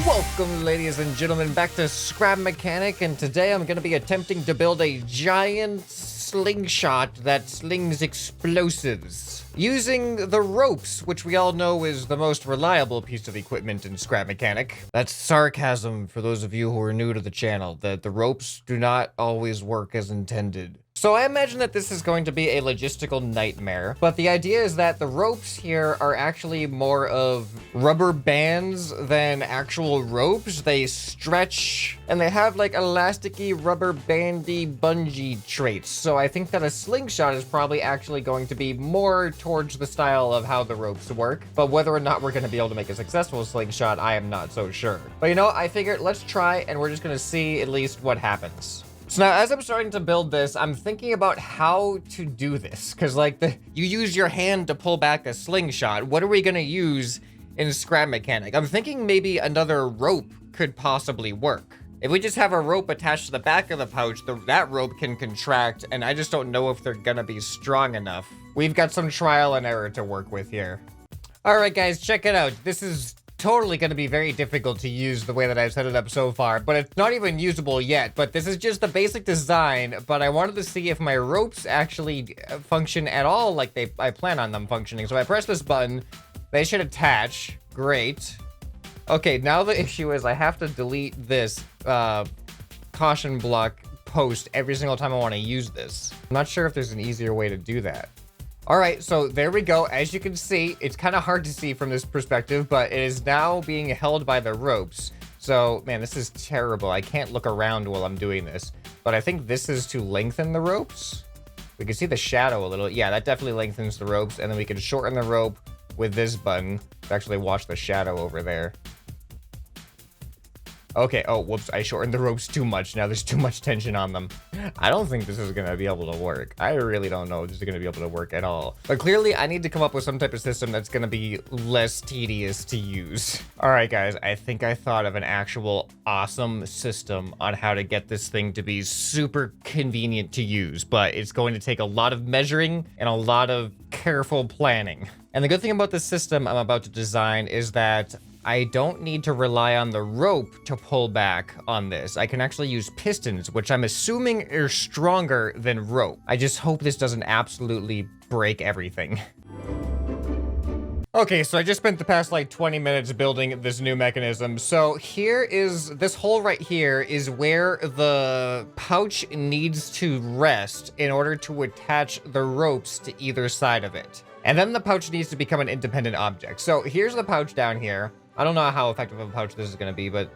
Welcome, ladies and gentlemen, back to Scrap Mechanic, and today I'm going to be attempting to build a giant slingshot that slings explosives. Using the ropes, which we all know is the most reliable piece of equipment in Scrap Mechanic. That's sarcasm for those of you who are new to the channel, that the ropes do not always work as intended. So I imagine that this is going to be a logistical nightmare, but the idea is that the ropes here are actually more of rubber bands than actual ropes. They stretch and they have like elasticy, rubber bandy, bungee traits. So I think that a slingshot is probably actually going to be more towards the style of how the ropes work, but whether or not we're going to be able to make a successful slingshot, I am not so sure. But you know, I figured let's try and we're just going to see at least what happens. So now, as I'm starting to build this, I'm thinking about how to do this. Because, like, you use your hand to pull back a slingshot. What are we going to use in Scrap Mechanic? I'm thinking maybe another rope could possibly work. If we just have a rope attached to the back of the pouch, that rope can contract, and I just don't know if they're going to be strong enough. We've got some trial and error to work with here. All right, guys, check it out. This is totally going to be very difficult to use the way that I've set it up so far, but it's not even usable yet. But this is just the basic design, but I wanted to see if my ropes actually function at all like I plan on them functioning. So I press this button, they should attach. Great. Okay, now the issue is I have to delete this caution block post every single time I want to use this. I'm not sure if there's an easier way to do that. All right, so there we go. As you can see, it's kind of hard to see from this perspective, but it is now being held by the ropes. So, man, this is terrible. I can't look around while I'm doing this, but I think this is to lengthen the ropes. We can see the shadow a little. Yeah, that definitely lengthens the ropes, and then we can shorten the rope with this button to actually watch the shadow over there. Okay, oh, whoops, I shortened the ropes too much. Now there's too much tension on them. I don't think this is gonna be able to work. I really don't know if this is gonna be able to work at all. But clearly, I need to come up with some type of system that's gonna be less tedious to use. All right, guys, I think I thought of an actual awesome system on how to get this thing to be super convenient to use, but it's going to take a lot of measuring and a lot of careful planning. And the good thing about this system I'm about to design is that I don't need to rely on the rope to pull back on this. I can actually use pistons, which I'm assuming are stronger than rope. I just hope this doesn't absolutely break everything. Okay, so I just spent the past like 20 minutes building this new mechanism. So here is, this hole right here is where the pouch needs to rest in order to attach the ropes to either side of it. And then the pouch needs to become an independent object. So here's the pouch down here. I don't know how effective of a pouch this is going to be, but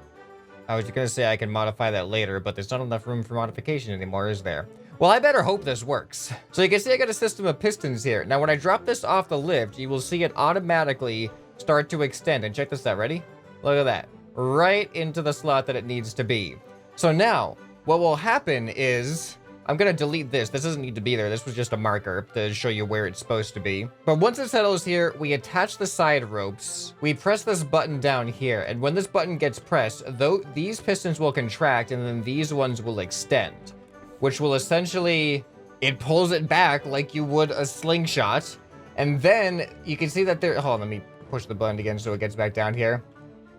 I was going to say I can modify that later, but there's not enough room for modification anymore, is there? Well, I better hope this works. So you can see I got a system of pistons here. Now, when I drop this off the lift, you will see it automatically start to extend. And check this out, ready? Look at that. Right into the slot that it needs to be. So now, what will happen is I'm going to delete this. This doesn't need to be there. This was just a marker to show you where it's supposed to be. But once it settles here, we attach the side ropes. We press this button down here. And when this button gets pressed, these pistons will contract and then these ones will extend, which will essentially, it pulls it back like you would a slingshot. And then you can see that there, hold on, let me push the button again so it gets back down here.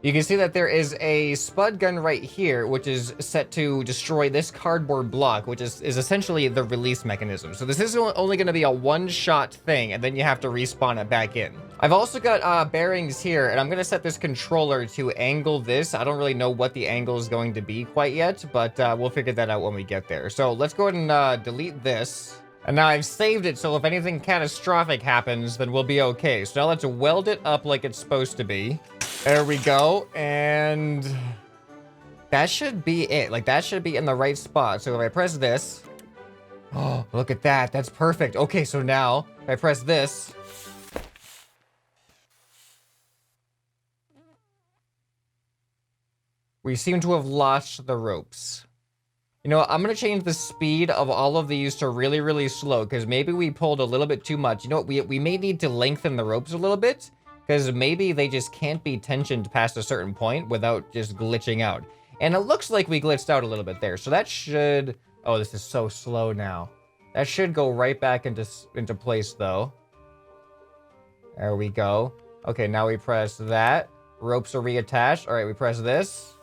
You can see that there is a spud gun right here, which is set to destroy this cardboard block, which is essentially the release mechanism. So this is only going to be a one-shot thing, and then you have to respawn it back in. I've also got bearings here, and I'm going to set this controller to angle this. I don't really know what the angle is going to be quite yet, but we'll figure that out when we get there. So let's go ahead and delete this. And now I've saved it, so if anything catastrophic happens, then we'll be okay. So now let's weld it up like it's supposed to be. There we go, and that should be it. Like, that should be in the right spot. So if I press this, oh, look at that. That's perfect. Okay, so now if I press this, we seem to have lost the ropes. You know, I'm going to change the speed of all of these to really, really slow, because maybe we pulled a little bit too much. You know what? We may need to lengthen the ropes a little bit, because maybe they just can't be tensioned past a certain point without just glitching out. And it looks like we glitched out a little bit there. So that should... Oh, this is so slow now. That should go right back into place, though. There we go. Okay, now we press that. Ropes are reattached. All right, we press this.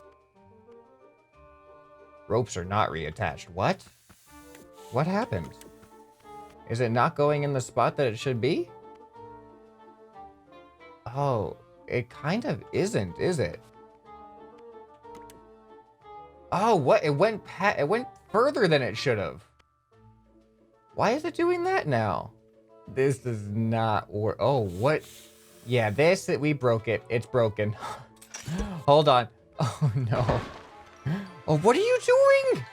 Ropes are not reattached. What? What happened? Is it not going in the spot that it should be? Oh, it kind of isn't, is it? Oh, what? It went further than it should have. Why is it doing that now? This does not work. Oh, what? Yeah, we broke it. It's broken. Hold on. Oh, no. Oh, what are you doing?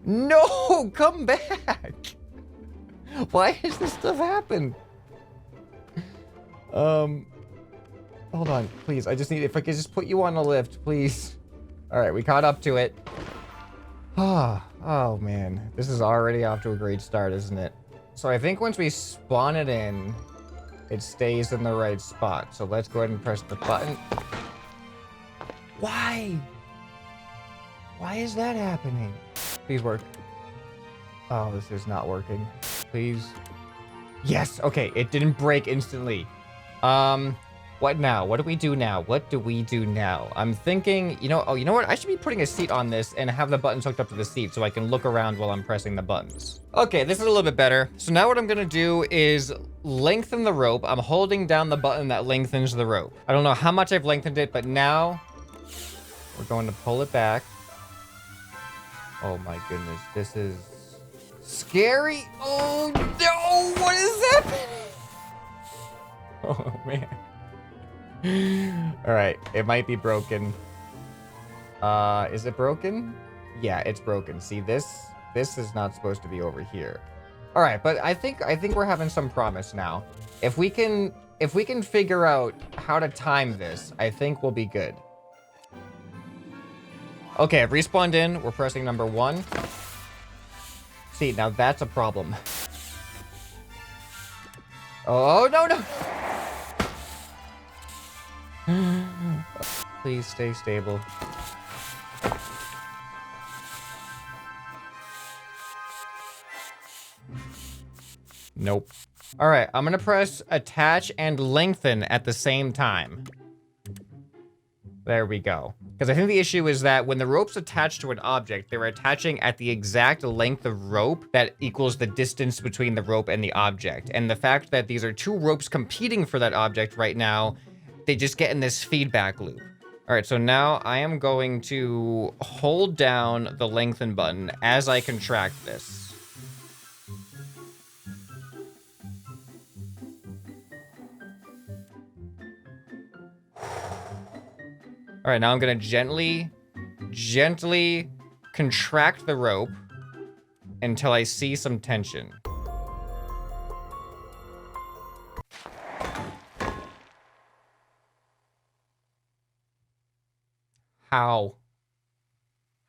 No, come back. Why has this stuff happened? Hold on, please. I just need, if I could just put you on the lift, please. All right, we caught up to it. Oh man, this is already off to a great start, isn't it? So I think once we spawn it in, it stays in the right spot. So let's go ahead and press the button. Why? Why is that happening? Please work. Oh, this is not working. Please. Yes, okay, it didn't break instantly. What now? What do we do now? What do we do now? I'm thinking, you know what? I should be putting a seat on this and have the buttons hooked up to the seat so I can look around while I'm pressing the buttons. Okay, this is a little bit better. So now what I'm gonna do is lengthen the rope. I'm holding down the button that lengthens the rope. I don't know how much I've lengthened it, but now we're going to pull it back. Oh my goodness, this is scary. Oh no, what is happening? Oh man. All right, it might be broken. Is it broken? Yeah, it's broken. See, this is not supposed to be over here. All right, but I think we're having some promise now. If we can figure out how to time this, I think we'll be good. Okay, I've respawned in. We're pressing number 1. See, now that's a problem. Oh, no, no. Please stay stable. Nope. All right, I'm gonna press attach and lengthen at the same time. There we go. Because I think the issue is that when the rope's attached to an object, they're attaching at the exact length of rope that equals the distance between the rope and the object. And the fact that these are 2 ropes competing for that object right now, they just get in this feedback loop. All right, so now I am going to hold down the lengthen button as I contract this. All right, now I'm gonna gently contract the rope until I see some tension. How?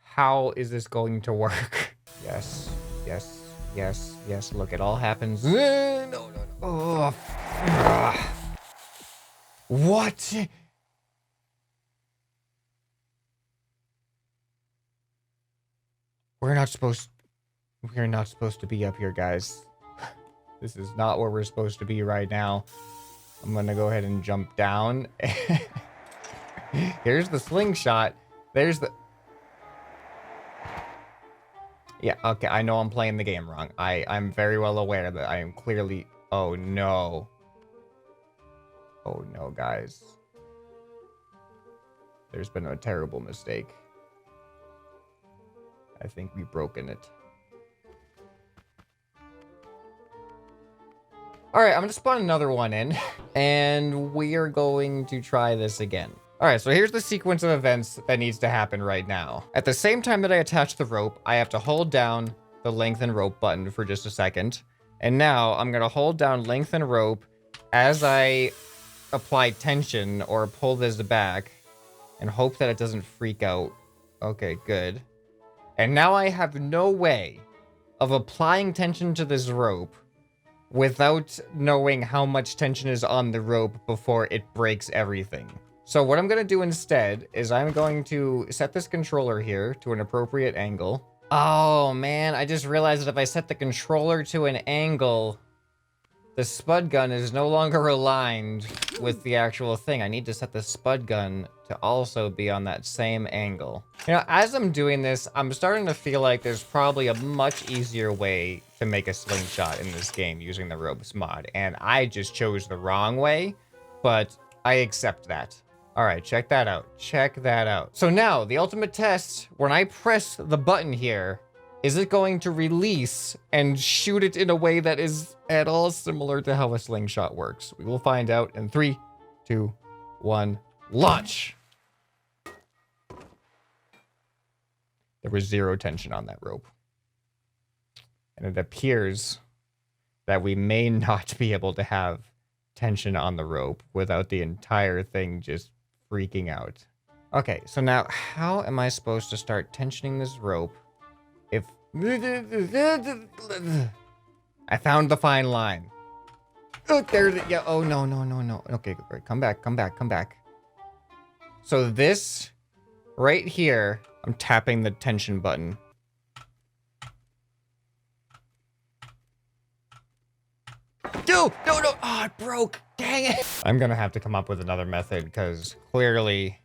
How is this going to work? Yes, yes, yes, yes. Look, it all happens. No, no, no. Oh. What? We're not supposed to be up here, guys. This is not where we're supposed to be right now. I'm gonna go ahead and jump down. Here's the slingshot. There's the... Yeah, okay, I know I'm playing the game wrong. I'm very well aware that I am clearly... Oh, no. Oh, no, guys. There's been a terrible mistake. I think we've broken it. All right, I'm gonna spawn another one in, and we are going to try this again. All right, so here's the sequence of events that needs to happen right now. At the same time that I attach the rope, I have to hold down the lengthen rope button for just a second. And now I'm gonna hold down lengthen rope as I apply tension or pull this back and hope that it doesn't freak out. Okay, good. And now I have no way of applying tension to this rope without knowing how much tension is on the rope before it breaks everything. So what I'm going to do instead is I'm going to set this controller here to an appropriate angle. Oh man, I just realized that if I set the controller to an angle the spud gun is no longer aligned with the actual thing. I need to set the spud gun to also be on that same angle. You know, as I'm doing this, I'm starting to feel like there's probably a much easier way to make a slingshot in this game using the ropes mod. And I just chose the wrong way, but I accept that. All right, check that out. Check that out. So now, the ultimate test, when I press the button here, is it going to release and shoot it in a way that is at all similar to how a slingshot works? We will find out in 3, 2, 1, launch! There was 0 tension on that rope. And it appears that we may not be able to have tension on the rope without the entire thing just freaking out. Okay, so now how am I supposed to start tensioning this rope if... I found the fine line. Oh, there, yeah, oh, no, no, no, no. Okay, great, come back, come back, come back. So this, right here, I'm tapping the tension button. No, no, no, oh, it broke, dang it. I'm gonna have to come up with another method, because clearly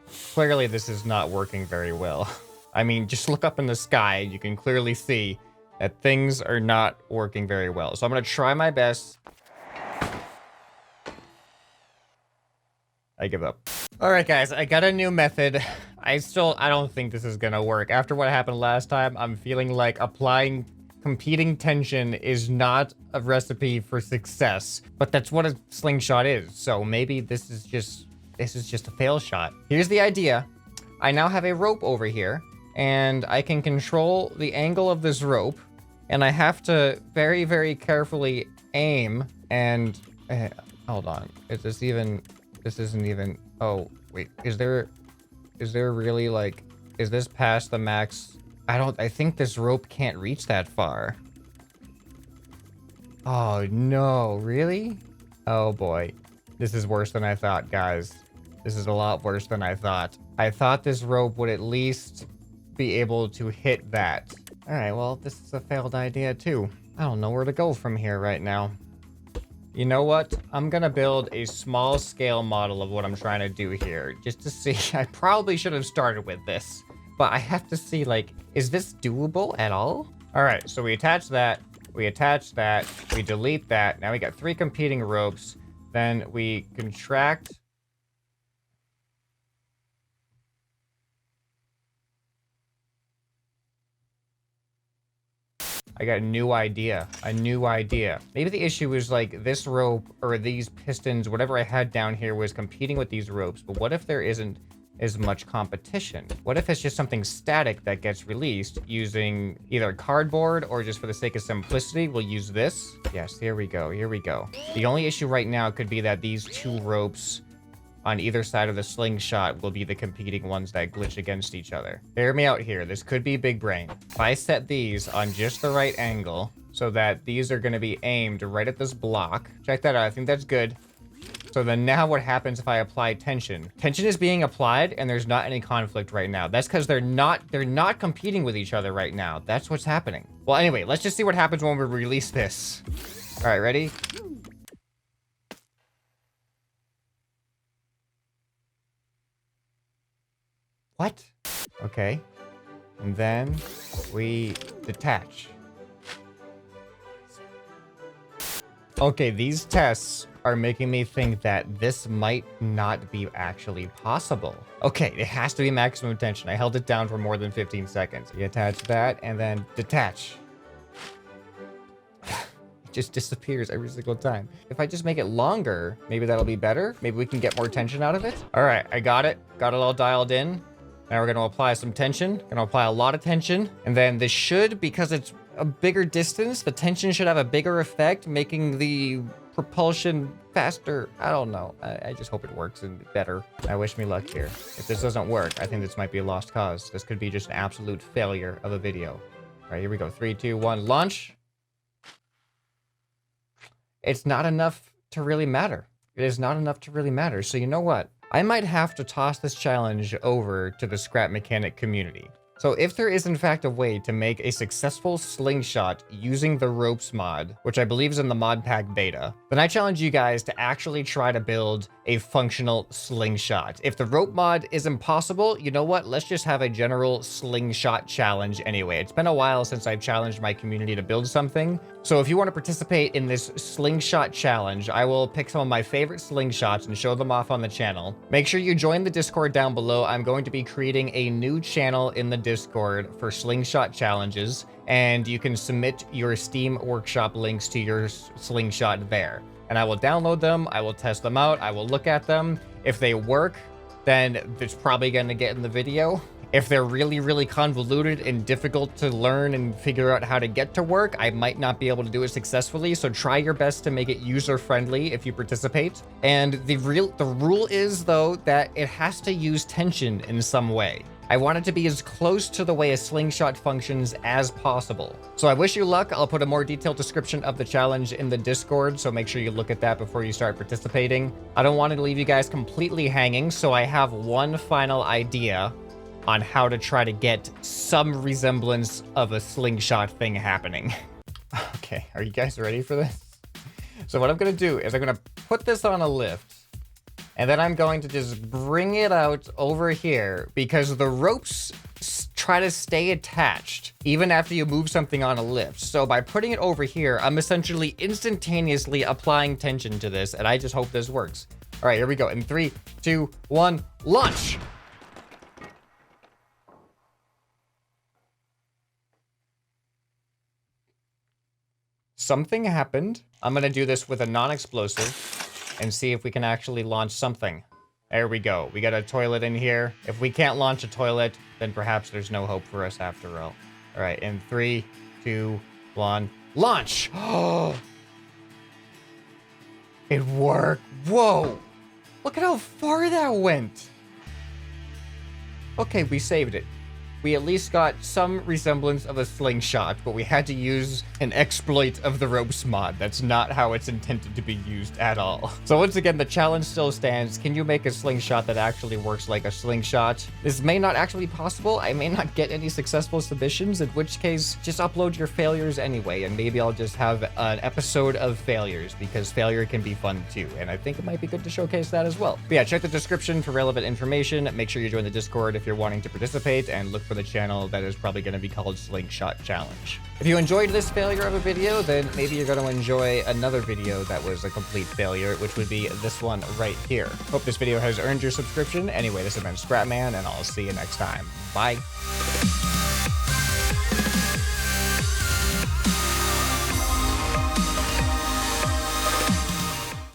this is not working very well. I mean, just look up in the sky, you can clearly see that things are not working very well. So I'm gonna try my best. I give up. All right, guys, I got a new method. I don't think this is gonna work. After what happened last time, I'm feeling like applying competing tension is not a recipe for success, but that's what a slingshot is. So maybe this is just a fail shot. Here's the idea. I now have a rope over here, and I can control the angle of this rope, and I have to very, very carefully aim and hold on. This isn't even, oh, wait, is there really, like, is this past the max? I think this rope can't reach that far. Oh, no, really? Oh, boy. This is worse than I thought, guys. This is a lot worse than I thought. I thought this rope would at least be able to hit that. All right, well, this is a failed idea, too. I don't know where to go from here right now. You know what? I'm gonna build a small scale model of what I'm trying to do here, just to see. I probably should have started with this, but I have to see, like, is this doable at all? All right, so we attach that, we delete that. Now we got 3 competing ropes. Then we contract. I got a new idea. Maybe the issue is like this rope or these pistons, whatever I had down here was competing with these ropes. But what if there isn't as much competition? What if it's just something static that gets released using either cardboard or just for the sake of simplicity, we'll use this. Yes, here we go. The only issue right now could be that these 2 ropes on either side of the slingshot will be the competing ones that glitch against each other. Hear me out here. This could be big brain. If I set these on just the right angle so that these are going to be aimed right at this block. Check that out. I think that's good. So then now what happens if I apply tension? Tension is being applied and there's not any conflict right now. That's because they're not competing with each other right now. That's what's happening. Well, anyway, let's just see what happens when we release this. All right, ready? What? Okay. And then we detach. Okay, these tests are making me think that this might not be actually possible. Okay, it has to be maximum tension. I held it down for more than 15 seconds. You attach that and then detach. It just disappears every single time. If I just make it longer, maybe that'll be better. Maybe we can get more tension out of it. All right, I got it. Got it all dialed in. Now we're gonna apply some tension. Gonna apply a lot of tension. And then this should, because it's a bigger distance, the tension should have a bigger effect, making the propulsion faster. I don't know. I just hope it works and better. I wish me luck here. If this doesn't work, I think this might be a lost cause. This could be just an absolute failure of a video. All right, here we go. 3, 2, 1, launch. It's not enough to really matter. It is not enough to really matter. So you know what? I might have to toss this challenge over to the Scrap Mechanic community. So if there is in fact a way to make a successful slingshot using the ropes mod, which I believe is in the mod pack beta, then I challenge you guys to actually try to build a functional slingshot. If the rope mod is impossible, you know what? Let's just have a general slingshot challenge anyway. It's been a while since I've challenged my community to build something. So if you want to participate in this slingshot challenge, I will pick some of my favorite slingshots and show them off on the channel. Make sure you join the Discord down below. I'm going to be creating a new channel in the Discord for slingshot challenges, and you can submit your Steam Workshop links to your slingshot there. And I will download them, I will test them out, I will look at them. If they work, then it's probably going to get in the video. If they're really, really convoluted and difficult to learn and figure out how to get to work, I might not be able to do it successfully. So try your best to make it user-friendly if you participate. And the rule is, though, that it has to use tension in some way. I want it to be as close to the way a slingshot functions as possible. So I wish you luck. I'll put a more detailed description of the challenge in the Discord, so make sure you look at that before you start participating. I don't want to leave you guys completely hanging, so I have one final idea on how to try to get some resemblance of a slingshot thing happening. Okay, are you guys ready for this? So what I'm gonna do is I'm gonna put this on a lift, and then I'm going to just bring it out over here because the ropes try to stay attached even after you move something on a lift. So by putting it over here, I'm essentially instantaneously applying tension to this, and I just hope this works. All right, here we go. In 3, 2, 1, launch! Something happened. I'm gonna do this with a non-explosive and see if we can actually launch something. There we go. We got a toilet in here. If we can't launch a toilet, then perhaps there's no hope for us after all. All right, in 3, 2, 1, launch! Oh, it worked. Whoa! Look at how far that went. Okay, we saved it. We at least got some resemblance of a slingshot, but we had to use an exploit of the ropes mod. That's not how it's intended to be used at all. So once again, the challenge still stands. Can you make a slingshot that actually works like a slingshot? This may not actually be possible. I may not get any successful submissions, in which case just upload your failures anyway, and maybe I'll just have an episode of failures, because failure can be fun too, and I think it might be good to showcase that as well. But yeah, check the description for relevant information. Make sure you join the Discord if you're wanting to participate, and look for the channel that is probably going to be called Slingshot Challenge. If you enjoyed this failure of a video, then maybe you're going to enjoy another video that was a complete failure, which would be this one right here. Hope this video has earned your subscription. Anyway, this has been ScrapMan, and I'll see you next time. Bye.